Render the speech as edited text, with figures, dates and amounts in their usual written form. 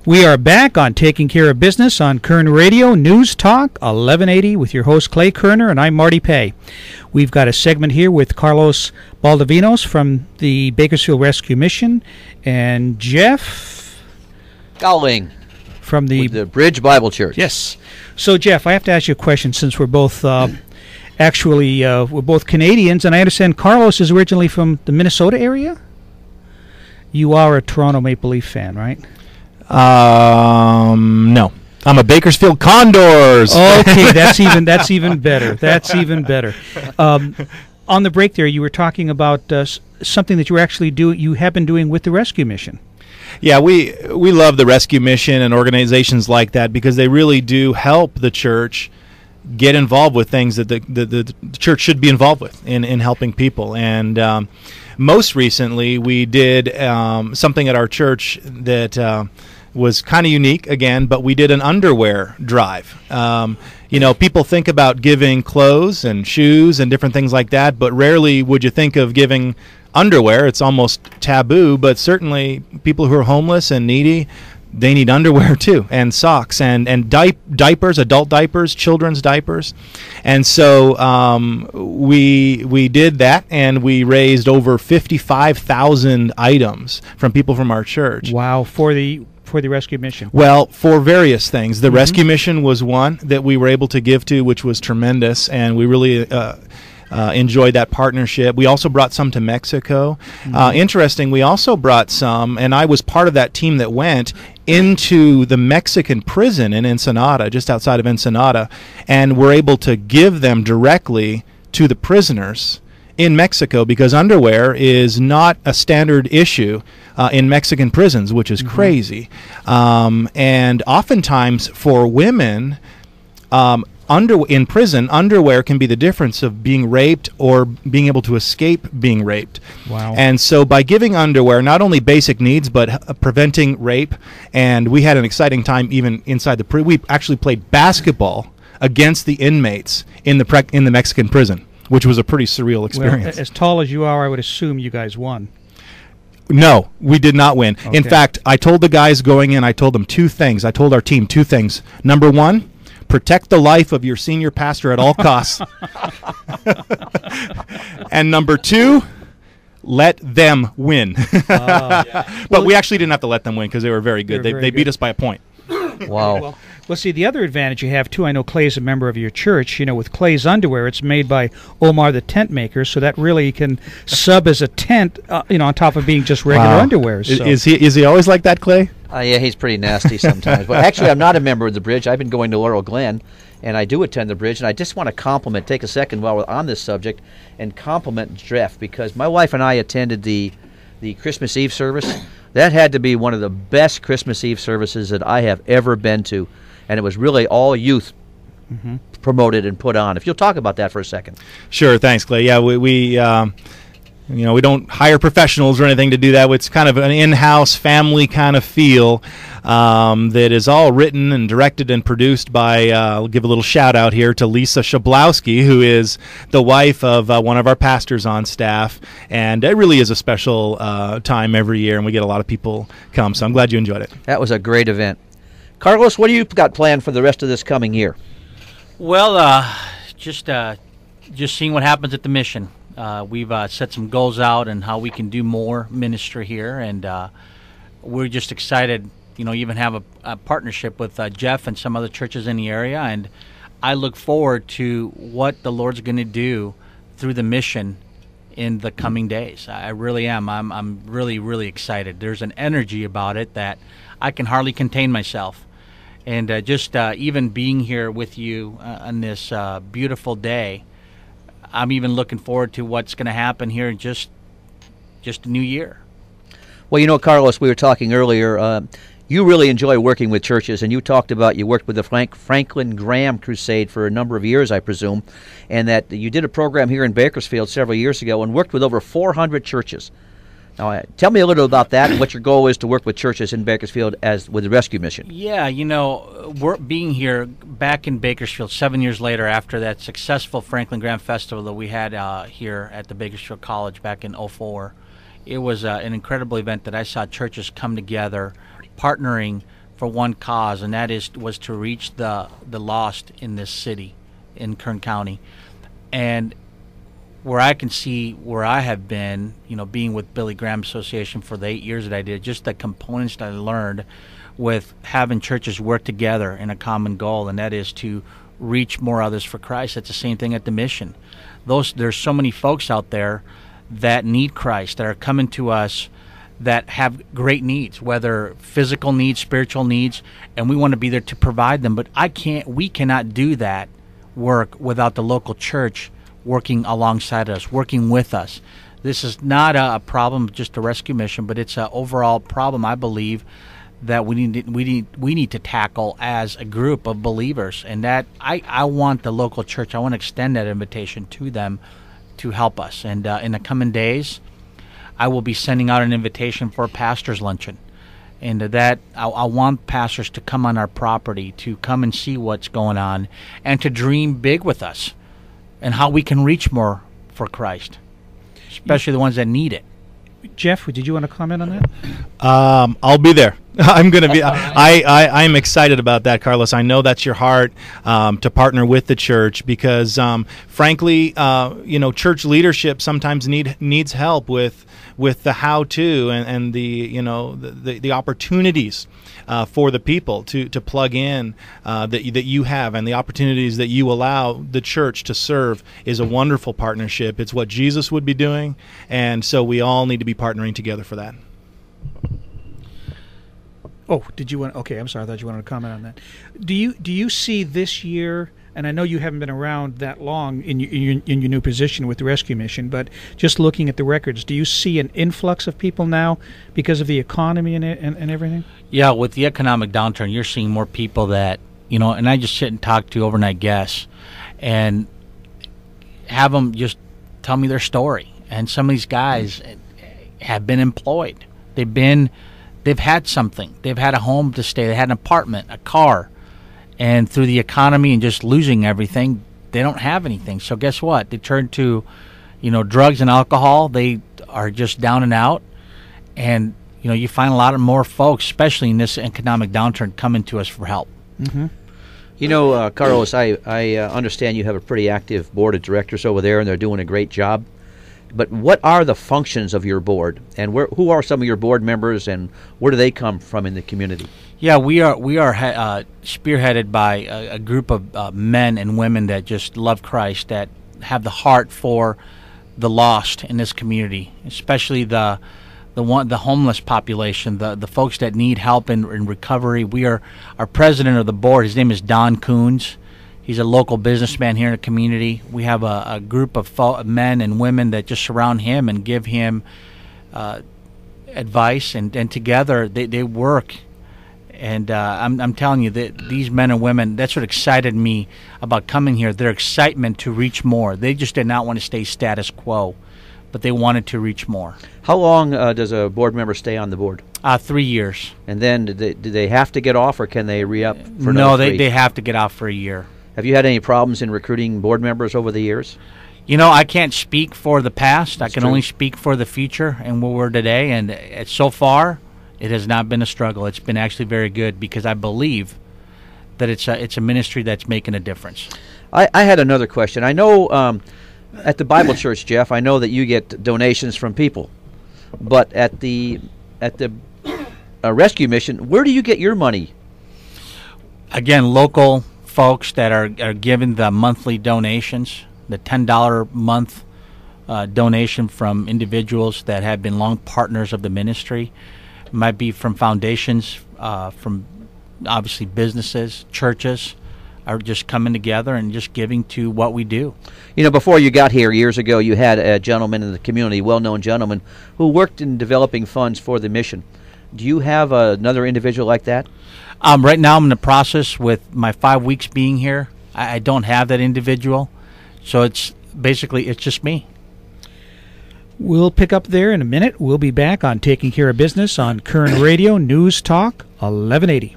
We are back on Taking Care of Business on Kern Radio Newstalk 1180 with your host Clay Kerner, and I'm Marty Pay. We've got a segment here with Carlos Baldovinos from the Bakersfield Rescue Mission and Jeff Gowling from the Bridge Bible Church. Yes. So Jeff, I have to ask you a question since we're both we're both Canadians, and I understand Carlos is originally from the Minnesota area. You are a Toronto Maple Leaf fan, right? No. I'm a Bakersfield Condors. Okay, that's even better. That's even better. On the break there, you were talking about something that you have been doing with the rescue mission. Yeah, we love the rescue mission and organizations like that because they really do help the church get involved with things that the church should be involved with in helping people. And most recently, we did something at our church that was kind of unique again, but we did an underwear drive. People think about giving clothes and shoes and different things like that, but rarely would you think of giving underwear. It's almost taboo, but certainly people who are homeless and needy, they need underwear too, and socks, and diapers, adult diapers, children's diapers. And so we did that, and we raised over 55,000 items from people from our church. Wow, for the rescue mission? Well, for various things. The rescue mission was one that we were able to give to, which was tremendous, and we really enjoyed that partnership. We also brought some to Mexico. Interesting, we also brought some, and I was part of that team that went into the Mexican prison in Ensenada, just outside of Ensenada, and were able to give them directly to the prisoners in Mexico, because underwear is not a standard issue in Mexican prisons, which is crazy. And oftentimes for women, in prison, underwear can be the difference of being raped or being able to escape being raped. Wow. And so by giving underwear, not only basic needs, but preventing rape, and we had an exciting time even inside the prison. We actually played basketball against the inmates in the Mexican prison, which was a pretty surreal experience. Well, as tall as you are, I would assume you guys won. No, we did not win. Okay. In fact, I told the guys going in, I told them two things. I told our team two things. Number one, protect the life of your senior pastor at all costs. And number two, let them win. But we actually didn't have to let them win because they were very good. They beat us by a point. Wow. Well, see, the other advantage you have, too, I know Clay's a member of your church. With Clay's underwear, it's made by Omar the tent maker, so that really can sub as a tent, on top of being just regular underwear. So. Is he always like that, Clay? Yeah, he's pretty nasty sometimes. But actually, I'm not a member of the Bridge. I've been going to Laurel Glen, and I do attend the Bridge. And I just want to take a second while we're on this subject, and compliment Jeff, because my wife and I attended the Christmas Eve service. That had to be one of the best Christmas Eve services that I have ever been to. And it was really all youth promoted and put on. If you'll talk about that for a second. Sure, thanks, Clay. Yeah, we don't hire professionals or anything to do that. It's kind of an in-house family kind of feel that is all written and directed and produced by, I'll give a little shout out here to Lisa Shablowski, who is the wife of one of our pastors on staff. And it really is a special time every year, and we get a lot of people come. So I'm glad you enjoyed it. That was a great event. Carlos, what do you got planned for the rest of this coming year? Well, just seeing what happens at the mission. We've set some goals out and how we can do more ministry here, and we're just excited, even have a partnership with Jeff and some other churches in the area, and I look forward to what the Lord's going to do through the mission in the coming days. I really am. I'm really, really excited. There's an energy about it that I can hardly contain myself. And just even being here with you on this beautiful day, I'm even looking forward to what's going to happen here in just the new year. Well, Carlos, we were talking earlier. You really enjoy working with churches, and you talked about you worked with the Franklin Graham Crusade for a number of years, I presume, and that you did a program here in Bakersfield several years ago and worked with over 400 churches. Now, tell me a little about that and what your goal is to work with churches in Bakersfield with the rescue mission. Yeah, we're being here back in Bakersfield 7 years later after that successful Franklin Graham Festival that we had here at the Bakersfield College back in 2004. It was an incredible event that I saw churches come together, partnering for one cause, and that was to reach the lost in this city, in Kern County. And where I can see where I have been, being with Billy Graham Association for the 8 years that I did, just the components that I learned with having churches work together in a common goal, and that is to reach more others for Christ. That's the same thing at the mission. There's so many folks out there that need Christ, that are coming to us, that have great needs, whether physical needs, spiritual needs, and we want to be there to provide them. But we cannot do that work without the local church working alongside us, working with us. This is not a problem, just a rescue mission, but it's an overall problem, I believe, that we need to tackle as a group of believers. And that I want the local church, I want to extend that invitation to them to help us. And in the coming days, I will be sending out an invitation for a pastor's luncheon. And that I want pastors to come on our property, to come and see what's going on, and to dream big with us and how we can reach more for Christ, especially the ones that need it. Jeff, did you want to comment on that? I'll be there. I'm going to be. I'm excited about that, Carlos. I know that's your heart, to partner with the church, because, frankly, church leadership sometimes needs help with the how-to and the opportunities for the people to plug in that you have, and the opportunities that you allow the church to serve is a wonderful partnership. It's what Jesus would be doing, and so we all need to be partnering together for that. Oh, did you want? Okay, I'm sorry. I thought you wanted to comment on that. Do you see this year? And I know you haven't been around that long in your new position with the rescue mission, but just looking at the records, do you see an influx of people now because of the economy and everything? Yeah, with the economic downturn, you're seeing more people that and I just sit and talk to overnight guests, and have them just tell me their story. And some of these guys have been employed. They've had something. They've had a home to stay. They had an apartment, a car. And through the economy and just losing everything, they don't have anything. So guess what? They turn to, drugs and alcohol. They are just down and out. And, you find a lot of more folks, especially in this economic downturn, coming to us for help. Mm-hmm. Carlos, I understand you have a pretty active board of directors over there, and they're doing a great job. But what are the functions of your board, and who are some of your board members, and where do they come from in the community? Yeah, we are spearheaded by a group of men and women that just love Christ, that have the heart for the lost in this community, especially the homeless population, the folks that need help in recovery. Our president of the board, his name is Don Coons. He's a local businessman here in the community. We have a group of men and women that just surround him and give him advice, and together they work. And I'm telling you that these men and women, that's what excited me about coming here, their excitement to reach more. They just did not want to stay status quo, but they wanted to reach more. How long does a board member stay on the board? 3 years. And then do they have to get off, or can they re-up for No, another 3? they have to get off for a year. Have you had any problems in recruiting board members over the years? I can't speak for the past. That's I can true. only speak for the future and where we're today. And so far, it has not been a struggle. It's been actually very good, because I believe that it's a ministry that's making a difference. I had another question. I know at the Bible Church, Jeff, I know that you get donations from people, but at the rescue mission, where do you get your money? Again, local folks that are given the monthly donations, the $10 a month donation from individuals that have been long partners of the ministry. It might be from foundations, from obviously businesses, churches, are just coming together and just giving to what we do. Before you got here years ago, you had a gentleman in the community, well-known gentleman, who worked in developing funds for the mission. Do you have another individual like that? Right now I'm in the process with my 5 weeks being here. I don't have that individual, so it's just me. We'll pick up there in a minute. We'll be back on Taking Care of Business on Kern Radio Newstalk 1180.